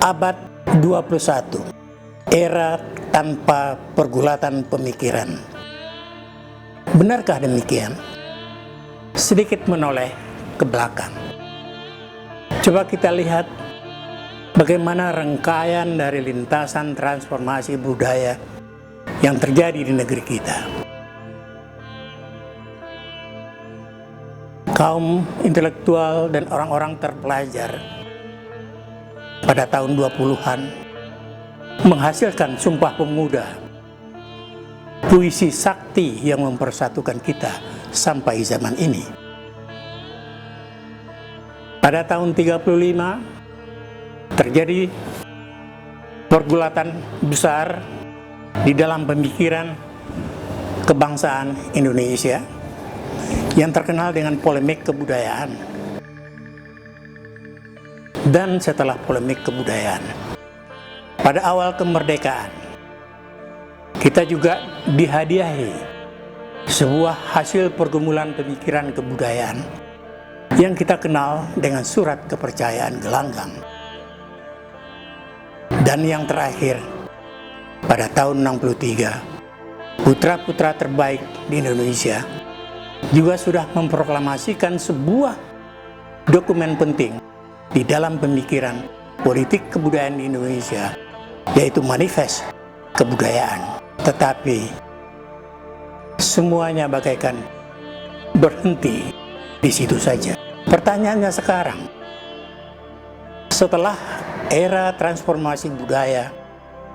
Abad 21, era tanpa pergulatan pemikiran. Benarkah demikian? Sedikit menoleh ke belakang. Coba kita lihat bagaimana rangkaian dari lintasan transformasi budaya yang terjadi di negeri kita. Kaum intelektual dan orang-orang terpelajar pada tahun 20-an menghasilkan Sumpah Pemuda, puisi sakti yang mempersatukan kita sampai zaman ini. Pada tahun 35 terjadi pergulatan besar di dalam pemikiran kebangsaan Indonesia yang terkenal dengan polemik kebudayaan. Dan setelah polemik kebudayaan, pada awal kemerdekaan, kita juga dihadiahi sebuah hasil pergumulan pemikiran kebudayaan yang kita kenal dengan Surat Kepercayaan Gelanggang. Dan yang terakhir, pada tahun 63, putra-putra terbaik di Indonesia juga sudah memproklamasikan sebuah dokumen penting di dalam pemikiran politik kebudayaan di Indonesia, yaitu Manifest Kebudayaan. Tetapi semuanya bagaikan berhenti di situ saja. Pertanyaannya sekarang, setelah era transformasi budaya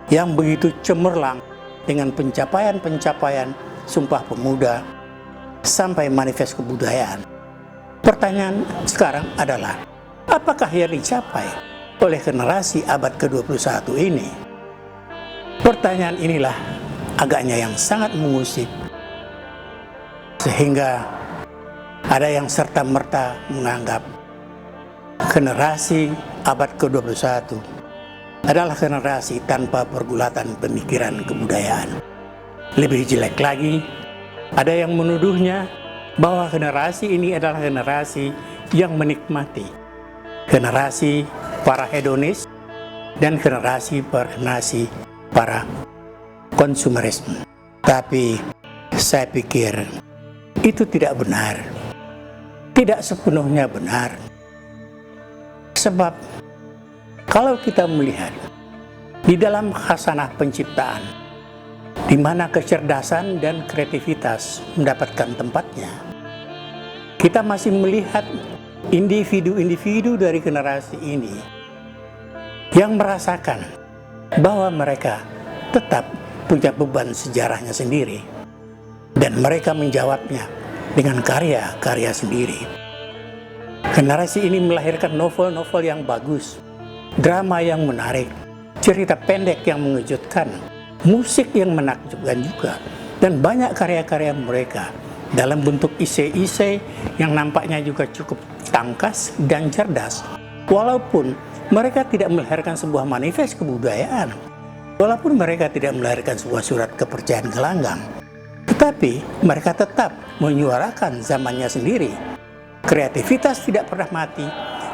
yang begitu cemerlang dengan pencapaian-pencapaian Sumpah Pemuda sampai Manifest Kebudayaan, pertanyaan sekarang adalah, apakah yang dicapai oleh generasi abad ke-21 ini? Pertanyaan inilah agaknya yang sangat mengusik, sehingga ada yang serta-merta menganggap generasi abad ke-21 adalah generasi tanpa pergulatan pemikiran kebudayaan. Lebih jelek lagi, ada yang menuduhnya bahwa generasi ini adalah generasi yang menikmati, generasi para hedonis dan generasi para konsumerisme. Tapi saya pikir itu tidak benar, tidak sepenuhnya benar. Sebab kalau kita melihat di dalam khasanah penciptaan, di mana kecerdasan dan kreativitas mendapatkan tempatnya, kita masih melihat individu-individu dari generasi ini yang merasakan bahwa mereka tetap punya beban sejarahnya sendiri, dan mereka menjawabnya dengan karya-karya sendiri. Generasi ini melahirkan novel-novel yang bagus, drama yang menarik, cerita pendek yang mengejutkan, musik yang menakjubkan juga, dan banyak karya-karya mereka dalam bentuk isei-isei yang nampaknya juga cukup tangkas dan cerdas. Walaupun mereka tidak melahirkan sebuah manifest kebudayaan, walaupun mereka tidak melahirkan sebuah surat kepercayaan gelanggang, tetapi mereka tetap menyuarakan zamannya sendiri. Kreativitas tidak pernah mati,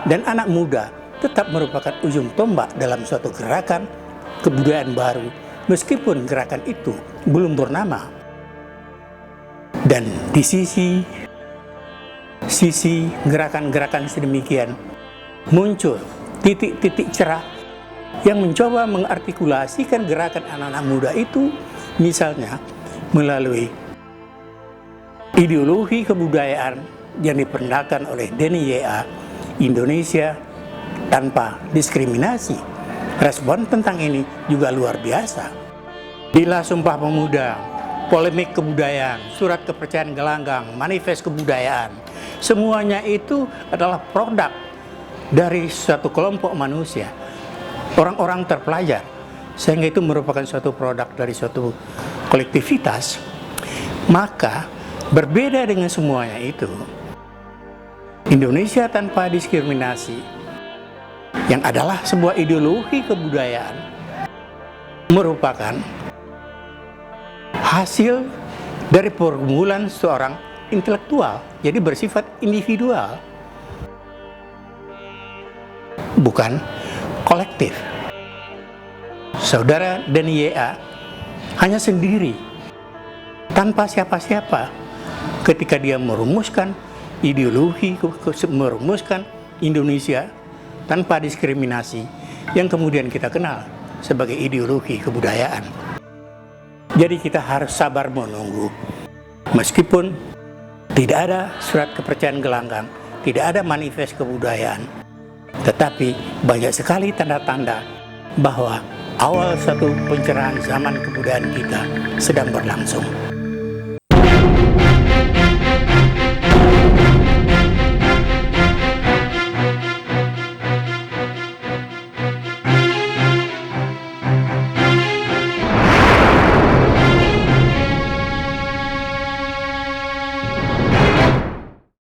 dan anak muda tetap merupakan ujung tombak dalam suatu gerakan kebudayaan baru, meskipun gerakan itu belum bernama. Dan di sisi gerakan-gerakan sedemikian, muncul titik-titik cerah yang mencoba mengartikulasikan gerakan anak-anak muda itu, misalnya melalui ideologi kebudayaan yang diperdagangkan oleh Denny Y.A, Indonesia Tanpa Diskriminasi. Respon tentang ini juga luar biasa. Bila Sumpah Pemuda, polemik kebudayaan, Surat Kepercayaan Gelanggang, Manifest Kebudayaan, semuanya itu adalah produk dari suatu kelompok manusia, orang-orang terpelajar, sehingga itu merupakan suatu produk dari suatu kolektivitas. Maka berbeda dengan semuanya itu, Indonesia Tanpa Diskriminasi, yang adalah sebuah ideologi kebudayaan, merupakan hasil dari pergumulan seorang intelektual, jadi bersifat individual, bukan kolektif. Saudara Denny Y.A. hanya sendiri, tanpa siapa-siapa, ketika dia merumuskan ideologi, merumuskan Indonesia tanpa diskriminasi, yang kemudian kita kenal sebagai ideologi kebudayaan. Jadi kita harus sabar menunggu. Meskipun tidak ada surat kepercayaan gelanggang, tidak ada manifest kebudayaan, tetapi banyak sekali tanda-tanda bahwa awal satu pencerahan zaman kebudayaan kita sedang berlangsung.